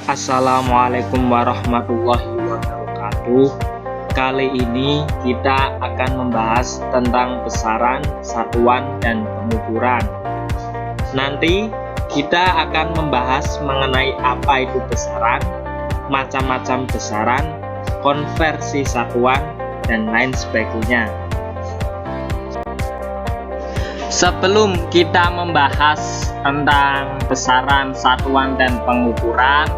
Assalamualaikum warahmatullahi wabarakatuh. Kali ini kita akan membahas tentang besaran, satuan, dan pengukuran. Nanti kita akan membahas mengenai apa itu besaran, macam-macam besaran, konversi satuan, dan lain sebagainya. Sebelum kita membahas tentang besaran, satuan, dan pengukuran,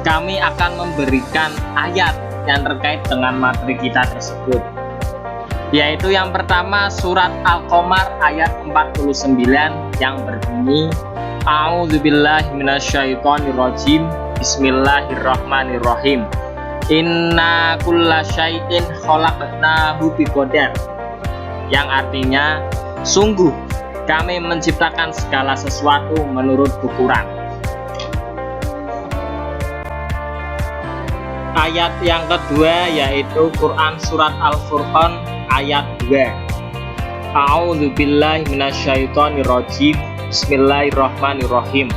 kami akan memberikan ayat yang terkait dengan materi kita tersebut, yaitu yang pertama surat Al-Qamar ayat 49 yang berbunyi A'udzubillahi minasyaitonirrajim, Bismillahirrahmanirrahim, Inna kulla syai'in khalaqnahu biqadar, yang artinya sungguh kami menciptakan segala sesuatu menurut ukuran. Ayat yang kedua yaitu Quran surat Al-Furqan ayat 2. A'udzubillahi minasyaitonirrajim, Bismillahirrahmanirrahim.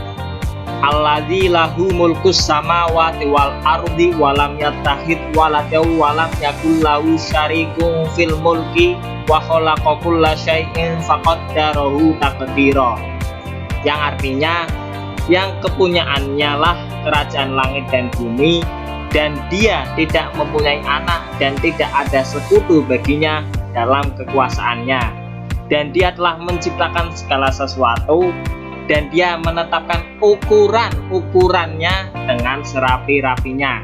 Alladzi lahu mulkus samawati wal ardi walam yattahid waladahu walam yakul lahu syarikun fil mulki wa khalaqa kulla syai'in faqaddarahu taqdira, yang artinya yang kepunyaannya lah kerajaan langit dan bumi, dan dia tidak mempunyai anak dan tidak ada sekutu baginya dalam kekuasaannya, dan dia telah menciptakan segala sesuatu, dan dia menetapkan ukurannya dengan serapi-rapinya.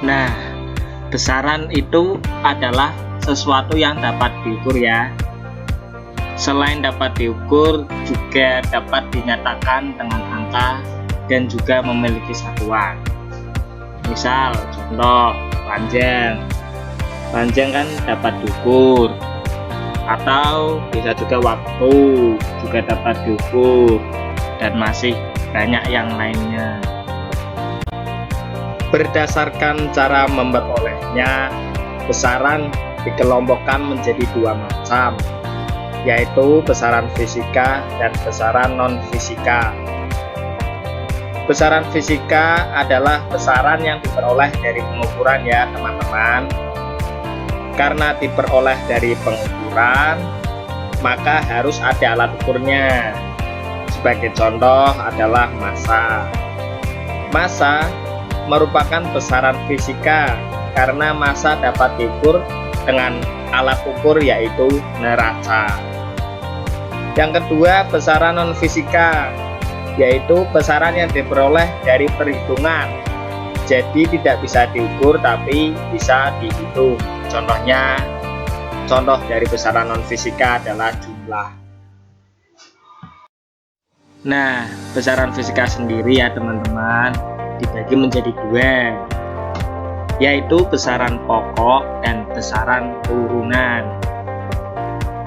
Nah, besaran itu adalah sesuatu yang dapat diukur ya. Selain dapat diukur, juga dapat dinyatakan dengan angka dan juga memiliki satuan. Misal contoh panjang kan dapat diukur, atau bisa juga waktu juga dapat diukur, dan masih banyak yang lainnya. Berdasarkan cara memperolehnya, besaran dikelompokkan menjadi dua macam, yaitu besaran fisika dan besaran non-fisika. Besaran fisika adalah besaran yang diperoleh dari pengukuran ya teman-teman. Karena diperoleh dari pengukuran, maka harus ada alat ukurnya. Sebagai contoh adalah massa. Massa merupakan besaran fisika karena massa dapat diukur dengan alat ukur yaitu neraca. Yang kedua, besaran non-fisika, yaitu besaran yang diperoleh dari perhitungan. Jadi tidak bisa diukur tapi bisa dihitung. Contoh dari besaran non-fisika adalah jumlah. Nah, besaran fisika sendiri ya teman-teman dibagi menjadi dua, yaitu besaran pokok dan besaran turunan.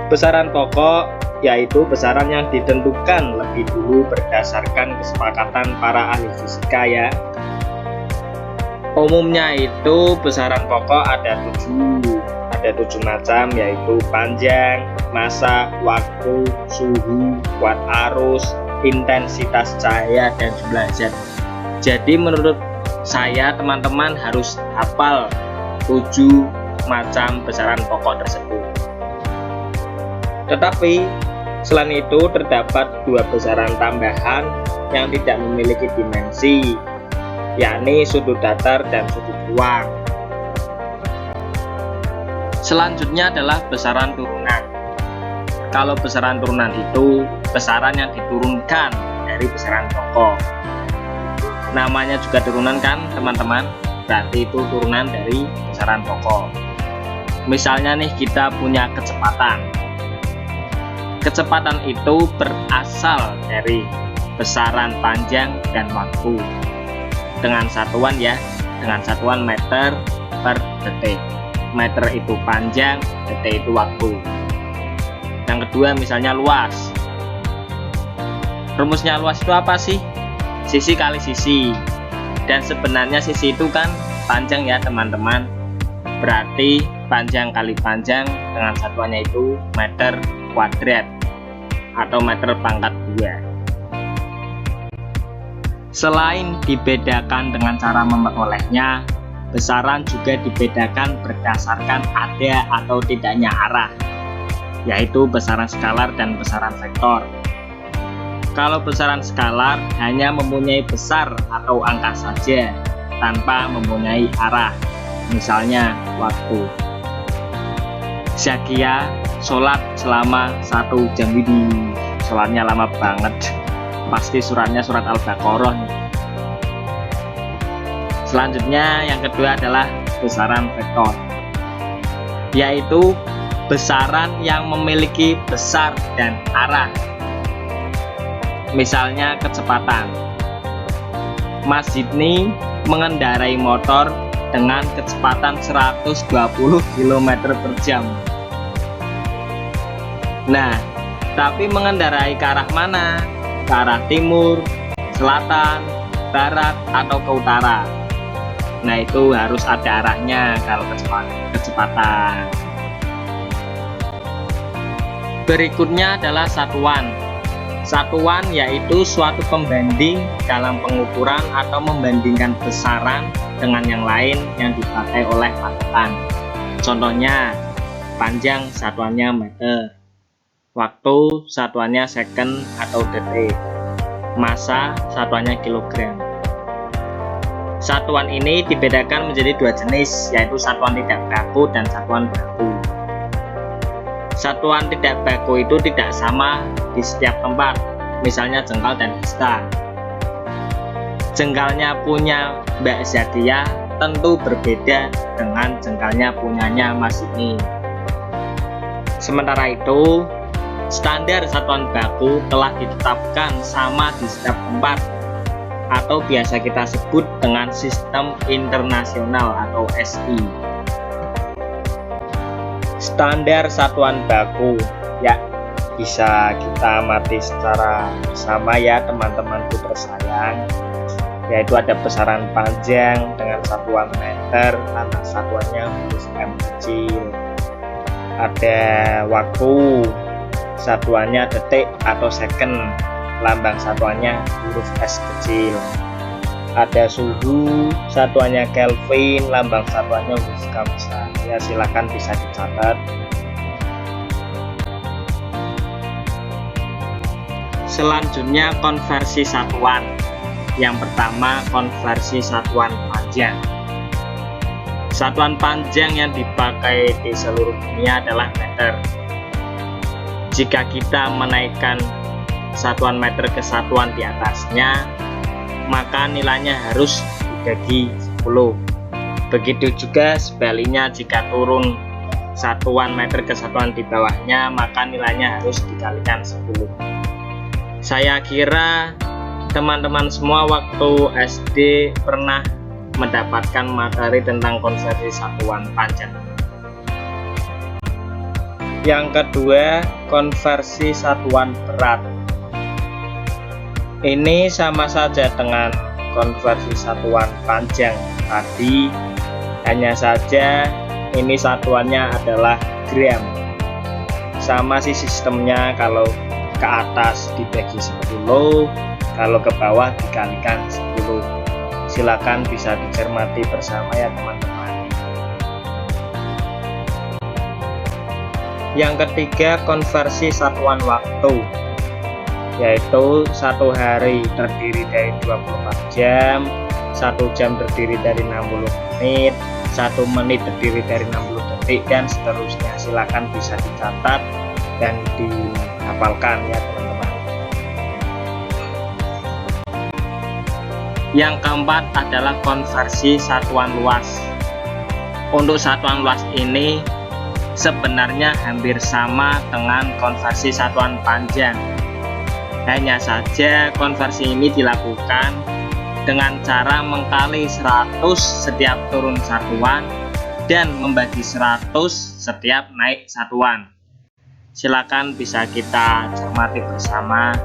Besaran pokok yaitu besaran yang ditentukan lebih dulu berdasarkan kesepakatan para ahli fisika ya. Umumnya itu besaran pokok ada tujuh macam, yaitu panjang, massa, waktu, suhu, kuat arus, intensitas cahaya, dan jumlah zat. Jadi menurut saya teman-teman harus hafal 7 macam besaran pokok tersebut. Tetapi selain itu terdapat 2 besaran tambahan yang tidak memiliki dimensi, yakni sudut datar dan sudut ruang. Selanjutnya adalah besaran turunan. Kalau besaran turunan itu besaran yang diturunkan dari besaran pokok. Namanya juga turunan kan teman-teman, berarti itu turunan dari besaran pokok. Misalnya nih kita punya kecepatan. Kecepatan itu berasal dari besaran panjang dan waktu dengan satuan ya, dengan satuan meter per detik. Meter itu panjang, detik itu waktu. Yang kedua misalnya luas. Rumusnya luas itu apa sih? Sisi kali sisi. Dan sebenarnya sisi itu kan panjang ya teman-teman. Berarti panjang kali panjang dengan satuannya itu meter kuadrat atau meter pangkat 2. Selain dibedakan dengan cara memperolehnya, besaran juga dibedakan berdasarkan ada atau tidaknya arah, yaitu besaran skalar dan besaran vektor. Kalau besaran skalar hanya mempunyai besar atau angka saja, tanpa mempunyai arah, misalnya waktu. Zakia sholat selama 1 jam ini, sholatnya lama banget. Pasti suratnya surat Al-Baqarah nih. Selanjutnya yang kedua adalah besaran vektor, yaitu besaran yang memiliki besar dan arah. Misalnya kecepatan. Mas Zidni mengendarai motor dengan kecepatan 120 km per jam. Nah, tapi mengendarai ke arah mana? Ke arah timur, selatan, barat, atau ke utara. Nah, itu harus ada arahnya kalau kecepatan. Berikutnya adalah satuan. Satuan yaitu suatu pembanding dalam pengukuran atau membandingkan besaran dengan yang lain yang dipakai oleh patokan. Contohnya, panjang satuannya meter, waktu satuannya second atau detik, massa satuannya kilogram. Satuan ini dibedakan menjadi 2 jenis, yaitu satuan tidak baku dan satuan baku. Satuan tidak baku itu tidak sama di setiap tempat, misalnya jengkal dan hasta. Jengkalnya punya Mbak Zakia tentu berbeda dengan jengkalnya punyanya Mas ini. Sementara itu, standar satuan baku telah ditetapkan sama di setiap tempat, atau biasa kita sebut dengan sistem internasional atau SI. Standar satuan baku ya bisa kita amati secara bersama ya teman-temanku tersayang, yaitu ada besaran panjang dengan satuan meter, karena satuannya huruf M kecil. Ada waktu, satuannya detik atau second, lambang satuannya huruf S kecil. Ada suhu, satuannya Kelvin, lambang satuannya huruf K besar. Ya, silakan bisa dicatat. Selanjutnya konversi satuan. Yang pertama, konversi satuan panjang. Satuan panjang yang dipakai di seluruh dunia adalah meter. Jika kita menaikkan satuan meter ke satuan di atasnya, maka nilainya harus dibagi 10. Begitu juga sebaliknya, jika turun satuan meter ke satuan di bawahnya, maka nilainya harus dikalikan 10. Saya kira teman-teman semua waktu SD pernah mendapatkan materi tentang konversi satuan panjang. Yang kedua, konversi satuan berat. Ini sama saja dengan konversi satuan panjang tadi, hanya saja ini satuannya adalah gram. Sama sih sistemnya, kalau ke atas dibagi 10, kalau ke bawah dikalikan 10. Silakan bisa dicermati bersama ya teman-teman. Yang ketiga, konversi satuan waktu, yaitu 1 hari terdiri dari 24 jam, 1 jam terdiri dari 60 menit, 1 menit terdiri dari 60 detik, dan seterusnya. Silakan bisa dicatat dan dihafalkan ya teman-teman. Yang keempat adalah konversi satuan luas. Untuk satuan luas ini sebenarnya hampir sama dengan konversi satuan panjang. Hanya saja konversi ini dilakukan dengan cara mengkali 100 setiap turun satuan dan membagi 100 setiap naik satuan. Silakan bisa kita cermati bersama.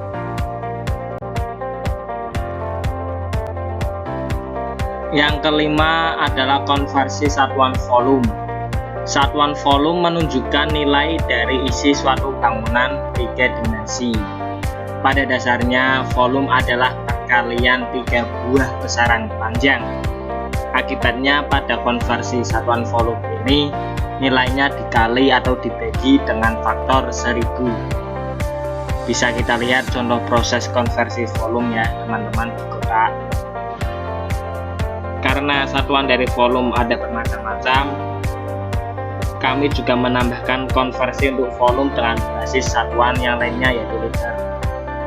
Yang kelima adalah konversi satuan volume. Satuan volume menunjukkan nilai dari isi suatu bangunan 3 dimensi. Pada dasarnya, volume adalah perkalian 3 buah besaran panjang. Akibatnya pada konversi satuan volume ini nilainya dikali atau dibagi dengan faktor 1000. Bisa kita lihat contoh proses konversi volume ya teman-teman di kotak. Karena satuan dari volume ada bermacam-macam, kami juga menambahkan konversi untuk volume dengan basis satuan yang lainnya yaitu liter.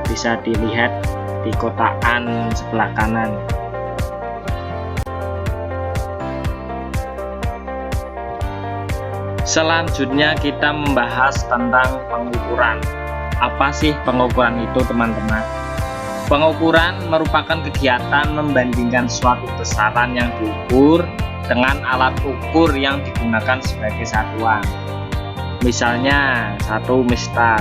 Bisa dilihat di kotakan sebelah kanan. Selanjutnya kita membahas tentang pengukuran. Apa sih pengukuran itu teman-teman? Pengukuran merupakan kegiatan membandingkan suatu besaran yang diukur dengan alat ukur yang digunakan sebagai satuan. Misalnya satu mistar.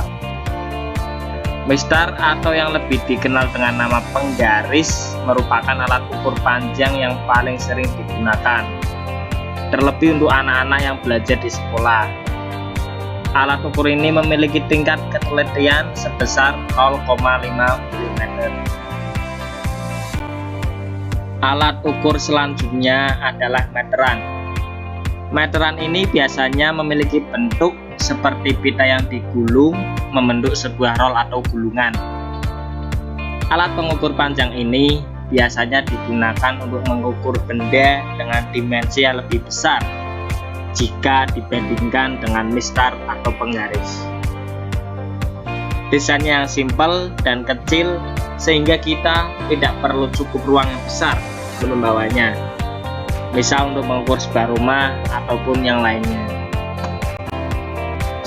Mistar atau yang lebih dikenal dengan nama penggaris merupakan alat ukur panjang yang paling sering digunakan, terlebih untuk anak-anak yang belajar di sekolah. Alat ukur ini memiliki tingkat ketelitian sebesar 0,5 mm. Alat ukur selanjutnya adalah meteran. Meteran ini biasanya memiliki bentuk seperti pita yang digulung membentuk sebuah roll atau gulungan. Alat pengukur panjang ini biasanya digunakan untuk mengukur benda dengan dimensi yang lebih besar jika dibandingkan dengan mistar atau penggaris. Desainnya yang simpel dan kecil sehingga kita tidak perlu cukup ruang yang besar untuk membawanya, misal untuk mengukur sebuah rumah ataupun yang lainnya.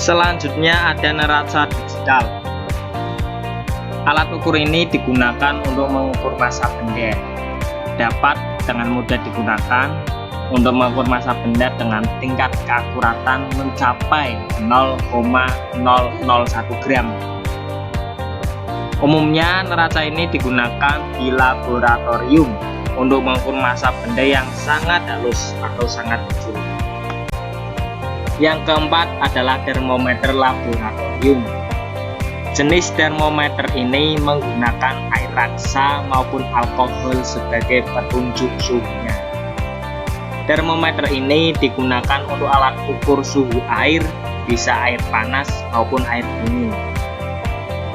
Selanjutnya ada neraca digital. Alat ukur ini digunakan untuk mengukur massa benda. Dapat dengan mudah digunakan untuk mengukur massa benda dengan tingkat keakuratan mencapai 0,001 gram. Umumnya neraca ini digunakan di laboratorium untuk mengukur massa benda yang sangat halus atau sangat kecil. Yang keempat adalah termometer laboratorium. Jenis termometer ini menggunakan air raksa maupun alkohol sebagai petunjuk suhunya. Termometer ini digunakan untuk alat ukur suhu air, bisa air panas maupun air dingin.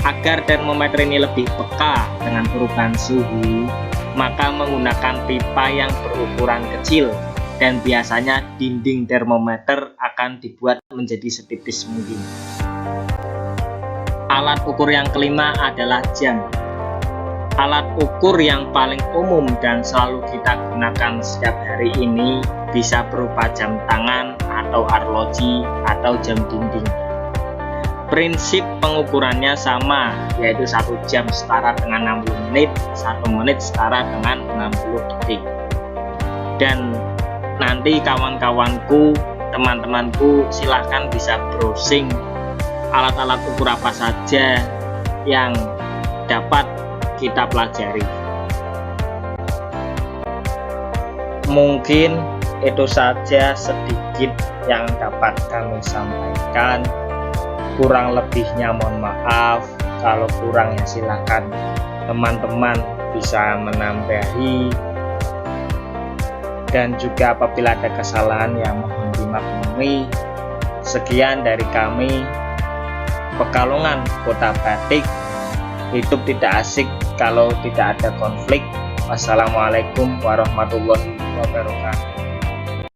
Agar termometer ini lebih peka dengan perubahan suhu, maka menggunakan pipa yang berukuran kecil dan biasanya dinding termometer akan dibuat menjadi setipis mungkin. Alat ukur yang kelima adalah jam. Alat ukur yang paling umum dan selalu kita gunakan setiap hari ini bisa berupa jam tangan atau arloji atau jam dinding. Prinsip pengukurannya sama, yaitu 1 jam setara dengan 60 menit, 1 menit setara dengan 60 detik. Dan nanti kawan-kawanku, teman-temanku silahkan bisa browsing alat-alat ukur apa saja yang dapat kita pelajari. Mungkin itu saja sedikit yang dapat kami sampaikan. Kurang lebihnya mohon maaf. Kalau kurang ya silahkan teman-teman bisa menambahi, dan juga apabila ada kesalahan yang mohon dimaklumi. Sekian dari kami, Pekalongan Kota Batik. Hidup tidak asik kalau tidak ada konflik. Wassalamualaikum warahmatullahi wabarakatuh.